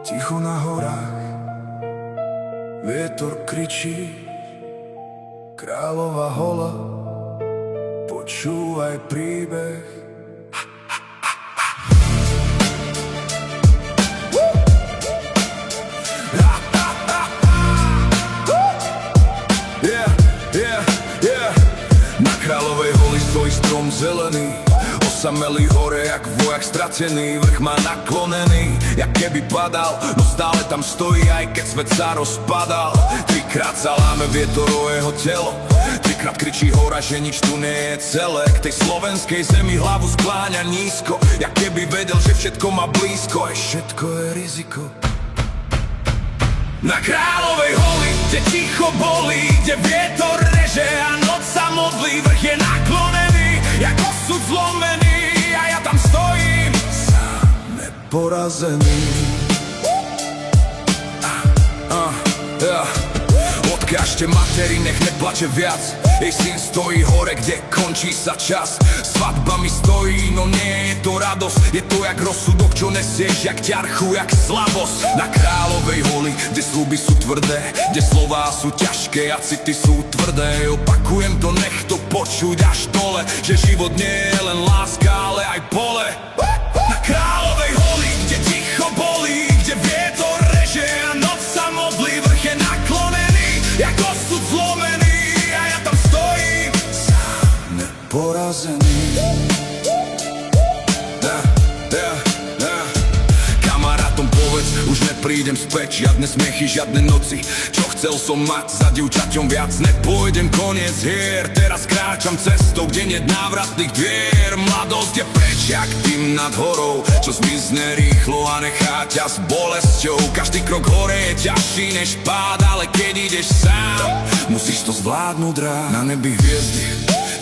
Ticho na horách, vietor kričí, kráľova hola, počúvaj príbeh. Na kráľovej holi stojí strom zelený, osamelý hore jak vojak stratený, vrch má naklonený, jak keby padal, no stále tam stojí, aj keď svet sa rozpadal. Trikrát sa láme vietor o jeho telo, trikrát kričí hora, že nič tu nie je celé. K tej slovenskej zemi hlavu skláňa nízko, jak keby vedel, že všetko má blízko, aj všetko je riziko. Na kráľovej holi, kde ticho bolí, kde vietor reže a noc sa modlí, vrch je naklonený, jak osud zlomený, a ja tam stojím sám neporazený. Odkážte materi, nech neplače viac, jej syn stojí hore, kde končí sa čas. Svadba mi stojí, no nie je to radosť, je to jak rozsudok, čo nesieš, jak ťarchu, jak slabosť. Na kráľovej holi, kde sľuby sú tvrdé, kde slová sú ťažké a city sú tvrdé. Opakujem to, nech to počuť až dole, že život nie je len láska, ale aj pole. Na kráľovej holi, kde ticho bolí, kde vietor reže a noc sa modlí, vrch je naklonený, jak osud zlomený, a ja tam stojím sám neporazený. Kamarátom povedz, už neprídem späť, žiadne smiechy, žiadne noci. Čo chcel som mať, za dievčaťom viac nepôjdem, koniec hier. Teraz kráčam cestou, kde nie návratných dvier. Mladosť je preč, jak tým nad horou, čo zmizne rýchlo a nechá ťa s bolesťou. Každý krok hore je ťažší než pád, ale keď ideš sám, musíš to zvládnuť rád. Na nebi hviezdy,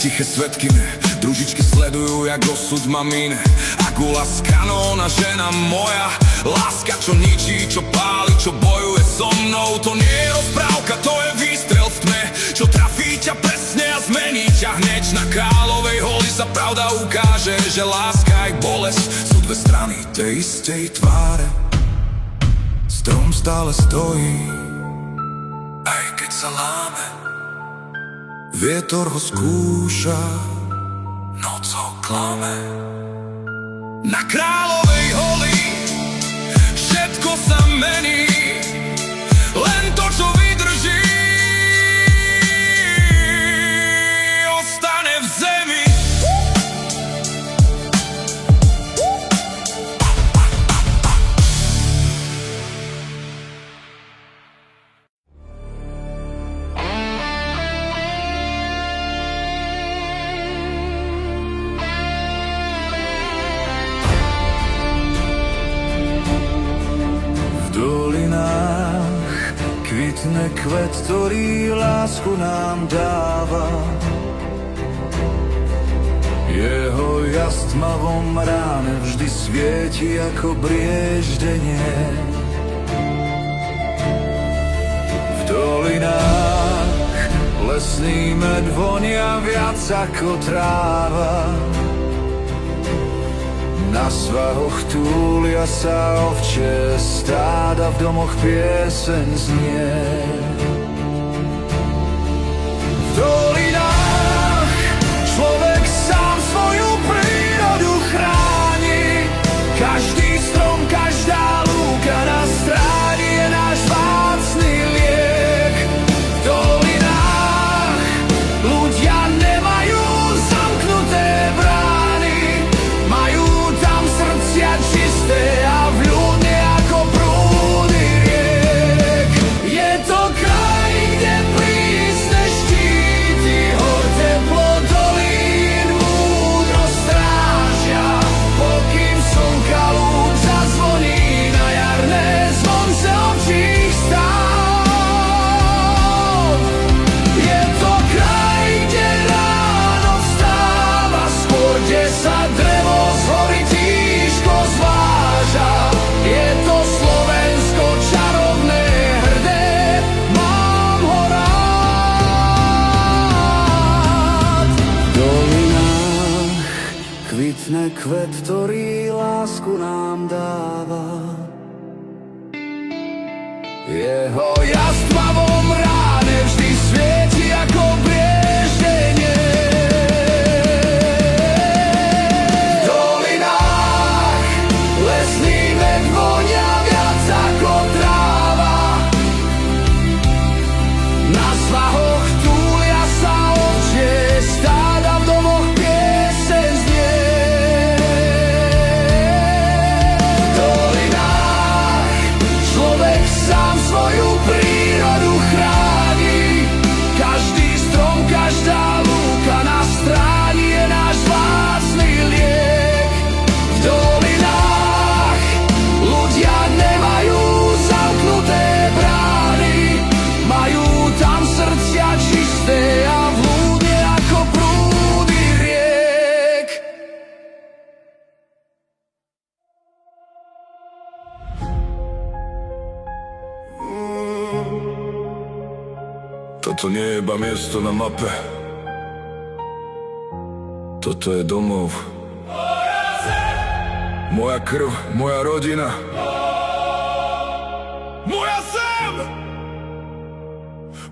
tiché svedkyne, družičky sledujú, jak osud mamíne. A gula z kanóna, žena moja, láska, čo ničí, čo páli, čo bojuje so mnou. To nie je rozprávka, to je výstrel v tme, čo trafí ťa presne a zmení ťa hneď. Na kráľovej holi sa pravda ukáže, že láska aj bolesť sú dve strany tej istej tváre. Strom stále stojí, aj keď sa láme, vietor ho skúša, noc ho klame. Na kráľovej holi všetko sa mení, len to, čo vydrží, ostane v zemi. Kvitne kvet, ktorý lásku nám dáva. Jeho jas v tmavom ráne vždy svieti ako brieždenie. V dolinách lesný med vonia viac ako tráva. Na svahoch túlia sa ovčie stáda, v domoch pieseň znie. V dolinách človek sám svoju prírodu chráni. Každý strom, každá lúka na stráni je náš vzácny liek. V dolinách ľudia nemajú zamknuté brány, majú čisté a vľúdne ako prúdy riek. Je to kraj, kde prísne štíty hor, teplo dolín múdro strážia, pokým slnka lúč zazvoní na jarné zvonce ovčích stáv. Je to kraj, kde ráno vstáva skôr, kde sa drevo z hory zváža. Je to Slovensko čarovné, hrdé, mám ho rád. V dolinách kvitne kvet, ktorý lásku nám dáva. Jeho jas v tmavom ráne vždy svieti ako brieždenie. V dolinách lesný med vonia viac ako tráva. Na svahoch túlia sa ovčie stáda, v domoch pieseň znie. V dolinách človek sám svoju prírodu chráni. Každý strom, každá lúka na stráni je náš vzácny liek. V dolinách ľudia nemajú zamknuté brány, majú tam srdcia čisté a vľúdne ako prúdy riek. Toto nie je iba miesto na mape. Toto je domov. Moja krv, moja rodina. Moja zem!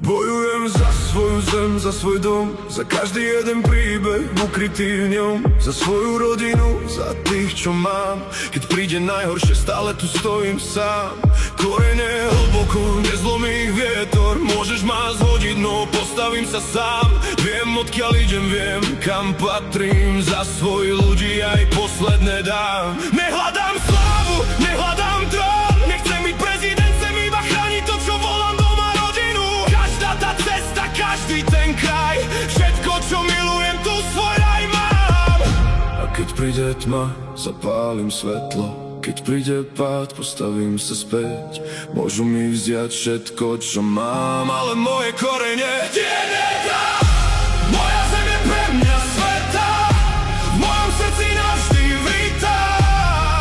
Bojujem za svoju zem, za svoj dom, za každý jeden príbeh ukrytý v ňom, za svoju rodinu, za tých, čo mám. Keď príde najhoršie, stále tu stojím sám. Korene hlboko, nezlomí ich vietor. Môžeš ma zhodiť, no postavím sa sám. Viem, odkiaľ idem, viem, kam patrím. Za svojich ľudí aj posledné dám. Nehľadám slávu, nehľadám trón. Nechcem byť prezident, chcem iba chrániť to, čo volám doma, rodinu. Každá tá cesta, každý ten kraj, všetko, čo milujem, tu svoj raj mám. A keď príde tma, zapálim svetlo. Keď príde pád, postavím sa späť. Môžu mi vziať všetko, čo mám, ale moje korene tie nedám. Moja zem je pre mňa sveta, v mojom srdci navždy vritá.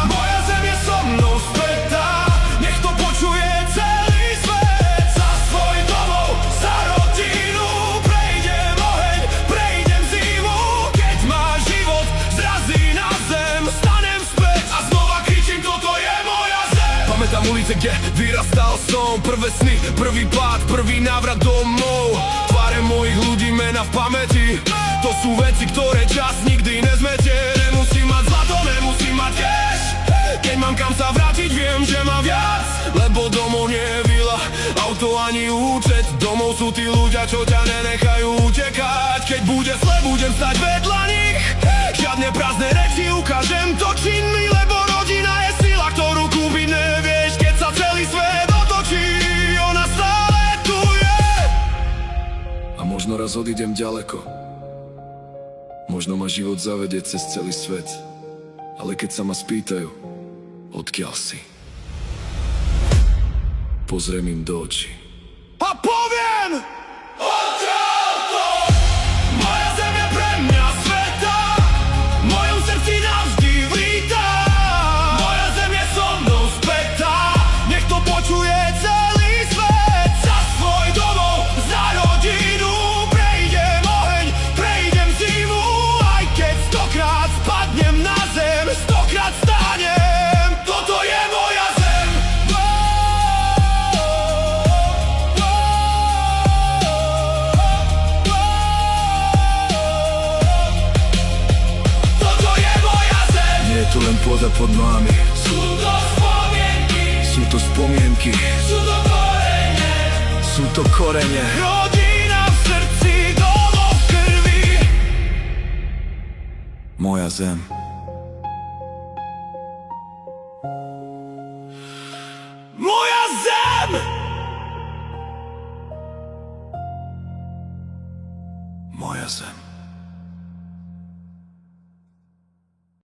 Moja zem je so mnou spätá, nech to počuje celý svet. Za svoj domov, za rodinu, prejdem oheň, prejdem zimu. Keď ma život zrazí na zem, stanem späť a znova kričím, toto je moja zem. Pamätám ulice, kde vyrastal som, prvé sny, prvý pád, prvý návrat domov. Tváre mojich ľudí, mena v pamäti, to sú veci, ktoré čas nikdy nezmetie. Nemusím mať zlato, nemusím mať cash, keď mám kam sa vrátiť, viem, že mám viac. Lebo domov nie je vila, auto ani účet. Domov sú tí ľudia, čo ťa nenechajú utekať. Keď bude zle, budem stať vedľa nich. Žiadne prázdne reči, ukážem to činmi. Lebo rodina je sila, ktorú kúpiť nevieš. Keď sa celý svet otočí, ona stále tu je. A možno raz odídem ďaleko, možno ma život zavedie cez celý svet. Ale keď sa ma spýtajú, odkiaľ si, pozriem im do očí a poviem: odtiaľto! Moja zem je pre mňa sveta, v mojom srdci navždy vrítá. Moja zem je so mnou spätá, nech to počuje celý svet. Za svoj domov, za rodinu, prejdem oheň, prejdem zimu. Aj keď stokrát spadnem na zem, stokrát stánem, toto je moja zem. Toto je moja zem. Nie je tu len pôda pod nohami, sú to spomienky, sú to spomienky, sú to korene, sú to korene. Rodina v srdci, domov v krvi. Moja zem. Moja zem! Moja zem.